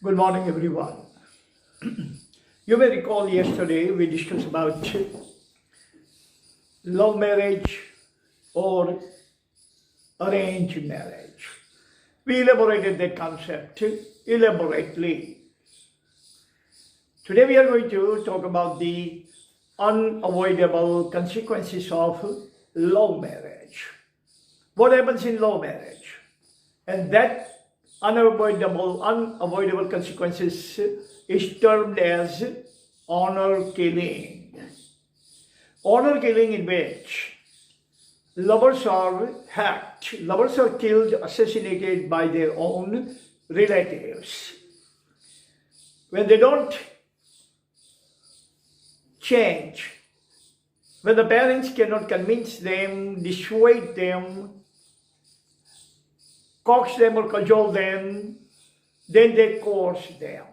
Good morning, everyone. You may recall yesterday we discussed about love marriage or arranged marriage. We elaborated that concept elaborately. Today we are going to talk about the unavoidable consequences of love marriage. What happens in love marriage? And that unavoidable consequences is termed as honor killing. Honor killing in which lovers are hacked, lovers are killed, assassinated by their own relatives. When they don't change, when the parents cannot convince them, dissuade them, coax them or cajole them, then they coerce them.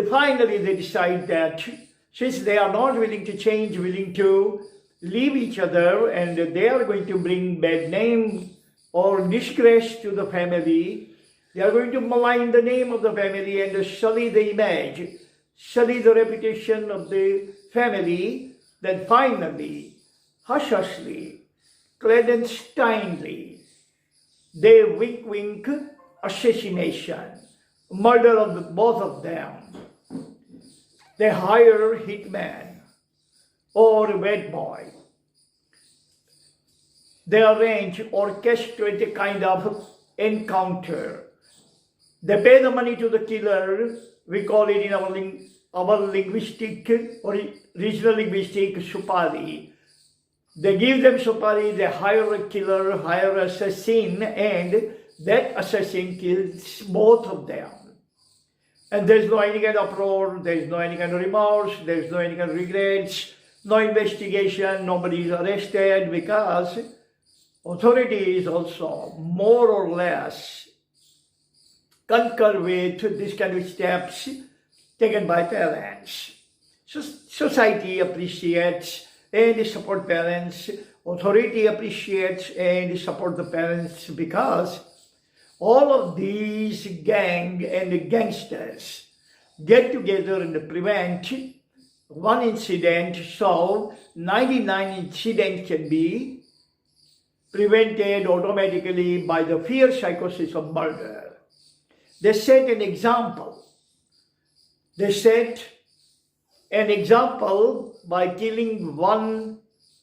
Finally, they decide that since they are not willing to change, willing to leave each other, and they are going to bring bad name or disgrace to the family, they are going to malign the name of the family and sully the image, sully the reputation of the family, then finally, hush-hushly, clandestinely, they wink assassination, murder of both of them. They hire hitman or bad boy. They arrange, orchestrate a kind of encounter. They pay the money to the killer. We call it in our linguistic or regional linguistic supari. They give them supari, they hire a killer, hire an assassin, and that assassin kills both of them. And there's no any kind of uproar, there's no any kind of remorse, there's no any kind of regrets, no investigation, nobody is arrested because authorities also more or less concur with this kind of steps taken by parents. So society appreciates and support parents, authority appreciates and support the parents because all of these gang and gangsters get together and prevent one incident, so 99 incidents can be prevented automatically by the fear psychosis of murder. They set an example. They set an example by killing one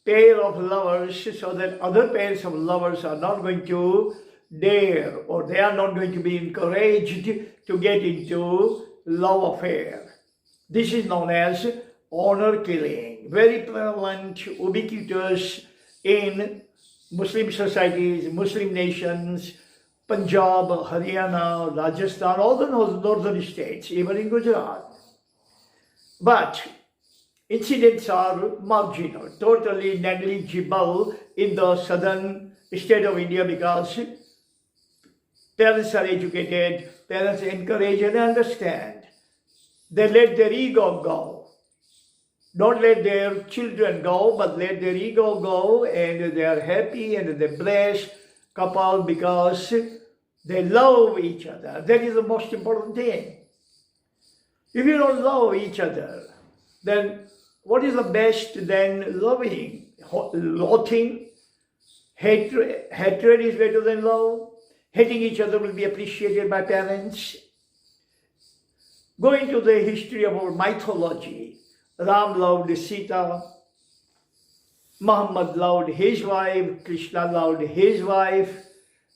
pair of lovers so that other pairs of lovers are not going to dare or they are not going to be encouraged to get into love affair. This is known as honor killing, very prevalent, ubiquitous in Muslim societies, Muslim nations, Punjab, Haryana, Rajasthan, all the northern states, even in Gujarat. But incidents are marginal, totally negligible in the southern state of India because parents are educated, parents encourage and understand. They let their ego go. Don't let their children go, but let their ego go, and they are happy and they bless couple because they love each other. That is the most important thing. If you don't love each other, then what is the best than loving? Loathing, hatred is better than love. Hating each other will be appreciated by parents. Going to the history of our mythology, Ram loved Sita, Muhammad loved his wife, Krishna loved his wife.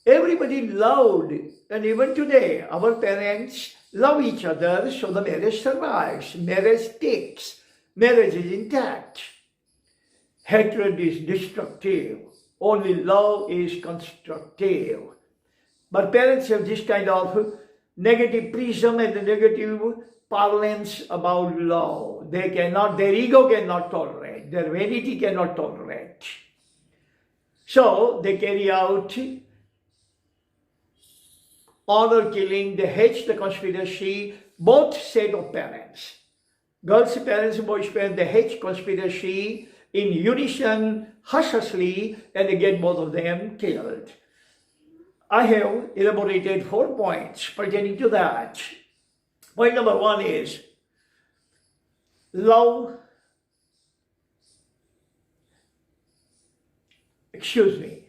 Everybody loved, and even today, our parents love each other, so the marriage survives, marriage sticks, marriage is intact. Hatred is destructive, only love is constructive. But parents have this kind of negative prism and negative parlance about love. They cannot, their ego cannot tolerate, their vanity cannot tolerate. So they carry out honor killing, they hatch the conspiracy, both set of parents. Girls' parents, boys' parents, they hatch conspiracy in unison, hush-hushly, and they get both of them killed. I have elaborated 4 points pertaining to that. Point number one is love, excuse me.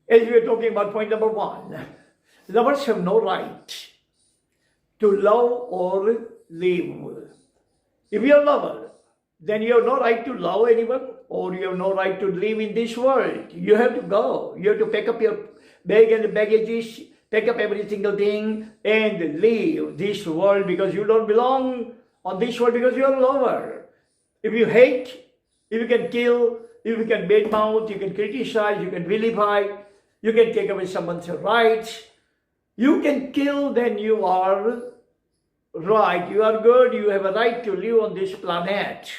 As we are talking about point number one, lovers have no right to love or live. If you are a lover, then you have no right to love anyone or you have no right to live in this world. You have to go. You have to pack up your bag and baggages, pack up every single thing and leave this world because you don't belong on this world because you are a lover. If you hate, if you can kill, if you can badmouth, you can criticize, you can vilify, you can take away someone's rights, you can kill, then you are right, you are good, you have a right to live on this planet.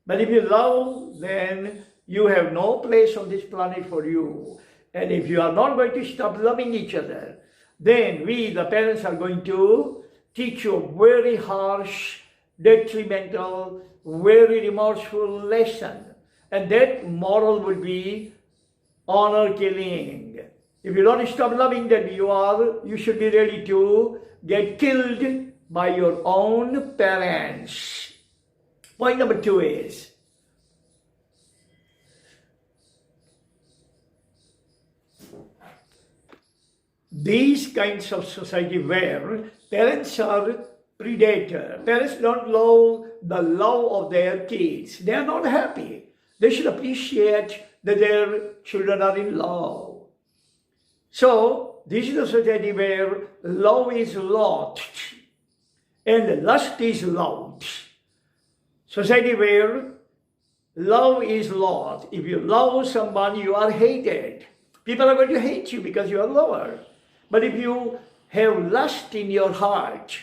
But if you love, then you have no place on this planet for you. And if you are not going to stop loving each other, then we, the parents, are going to teach you a very harsh, detrimental, very remorseful lesson. And that moral would be honor killing. If you don't stop loving, then you should be ready to get killed by your own parents. Point number two is, these kinds of society where parents are predator, parents don't love the love of their kids, they are not happy. They should appreciate that their children are in love. So, this is a society where love is lost and lust is loved. Society where love is lost. If you love someone, you are hated. People are going to hate you because you are a lover. But if you have lust in your heart,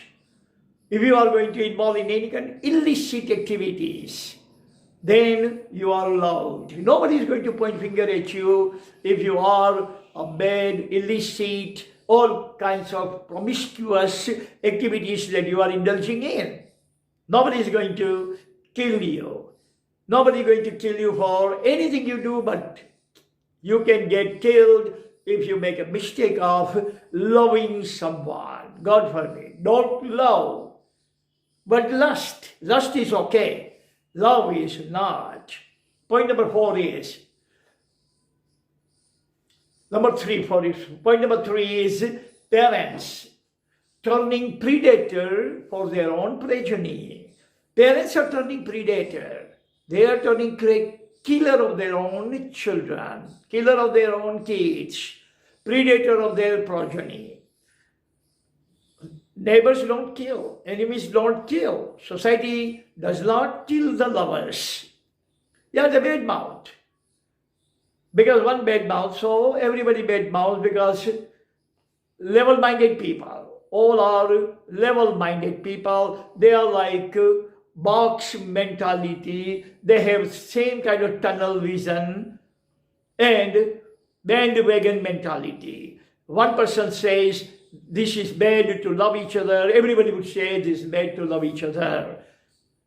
if you are going to involve in any kind of illicit activities, then you are loved. Nobody is going to point finger at you if you are a bad, illicit, all kinds of promiscuous activities that you are indulging in. Nobody is going to kill you. Nobody is going to kill you for anything you do, but you can get killed if you make a mistake of loving someone. God forbid. Don't love, but lust. Lust is okay. Love is not. Point number four is, point number three is parents turning predator for their own progeny. Parents are turning predator. They are turning killer of their own children, killer of their own kids, predator of their progeny. Neighbors don't kill, enemies don't kill. Society does not kill the lovers. Yeah, the bad mouth. Because one bad mouth, so everybody bad mouth because level-minded people. All are level-minded people. They are like box mentality. They have same kind of tunnel vision and bandwagon mentality. One person says, this is bad to love each other. Everybody would say this is bad to love each other.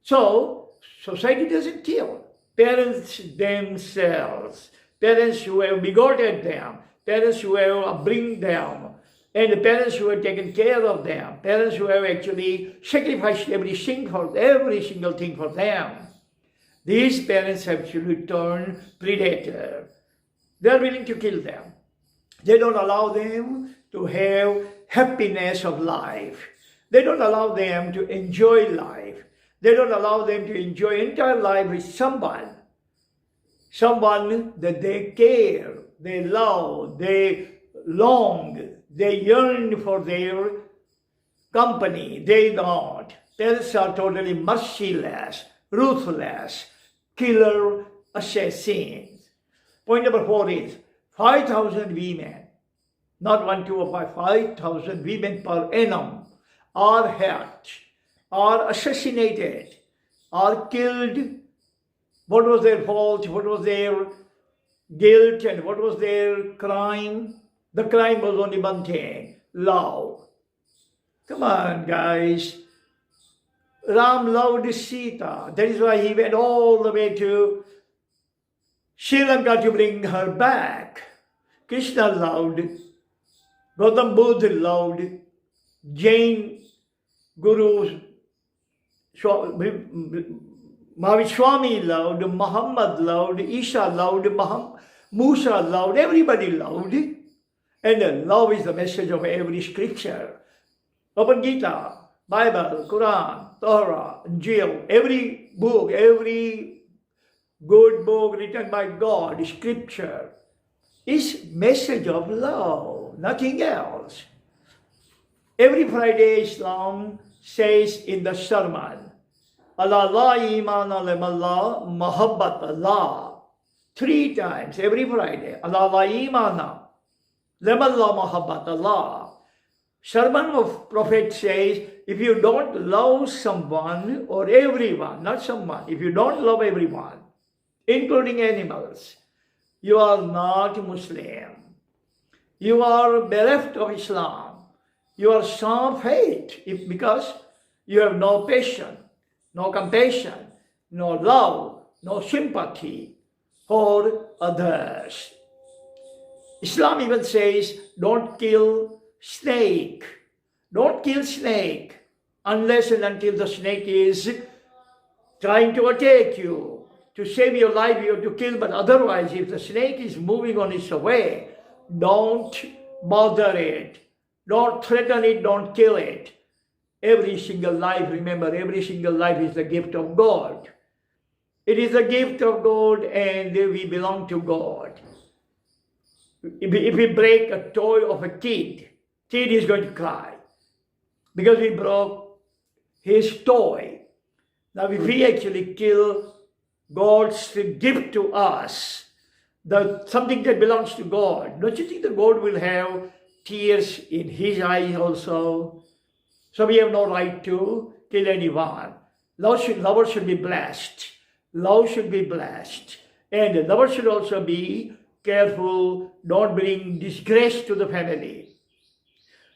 So, society doesn't kill. Parents themselves, parents who have begotten them, parents who have upbringed them, and the parents who have taken care of them, parents who have actually sacrificed every single thing for them. These parents actually turn predator. They are willing to kill them. They don't allow them to have happiness of life. They don't allow them to enjoy life. They don't allow them to enjoy entire life with someone that they care, they love, they long, they yearn for their company. They don't. Parents are totally merciless, ruthless, killer assassins. Point number four is 5,000 women, not 1, 2, or 5, 5,000 women per annum are hurt, are assassinated, are killed. What was their fault? What was their guilt? And what was their crime? The crime was only one thing: love. Come on, guys. Ram loved Sita. That is why he went all the way to Sri Lanka to bring her back. Krishna loved, Gautam Buddha loved, Jain gurus, Mahavishwami loved, Muhammad loved, Isa loved, Musa loved, everybody loved. And love is the message of every scripture. Open Gita, Bible, Quran, Torah, Injil, every book, every good book written by God, scripture, is message of love, nothing else. Every Friday Islam says in the sermon, Allah la iman Allah mahabbat Allah. 3 times every Friday. Allah la imana lemallah mahabbat Allah. Sermon of Prophet says, if you don't love someone or everyone, not someone, if you don't love everyone, including animals, you are not Muslim. You are bereft of Islam. You are some of hate because you have no passion, no compassion, no love, no sympathy for others. Islam even says, don't kill snake. Don't kill snake unless and until the snake is trying to attack you. To save your life, you have to kill, but otherwise, if the snake is moving on its way, don't bother it. Don't threaten it, don't kill it. Every single life, remember, every single life is the gift of God. It is a gift of God and we belong to God. If we break a toy of a kid is going to cry because we broke his toy. Now if we actually kill God's gift to us, something that belongs to God, don't you think that God will have tears in his eyes also? So we have no right to kill anyone. Lovers should be blessed. Love should be blessed. And lovers should also be careful, don't bring disgrace to the family.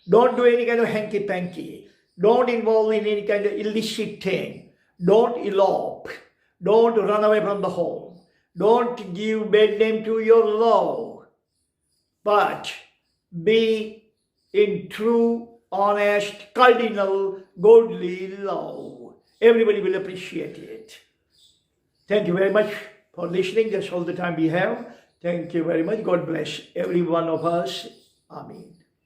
Don't do any kind of hanky-panky. Don't involve in any kind of illicit thing. Don't elope. Don't run away from the home. Don't give bad name to your love. But be in true, honest, cardinal, godly love. Everybody will appreciate it. Thank you very much for listening. That's all the time we have. Thank you very much. God bless every one of us. Amen.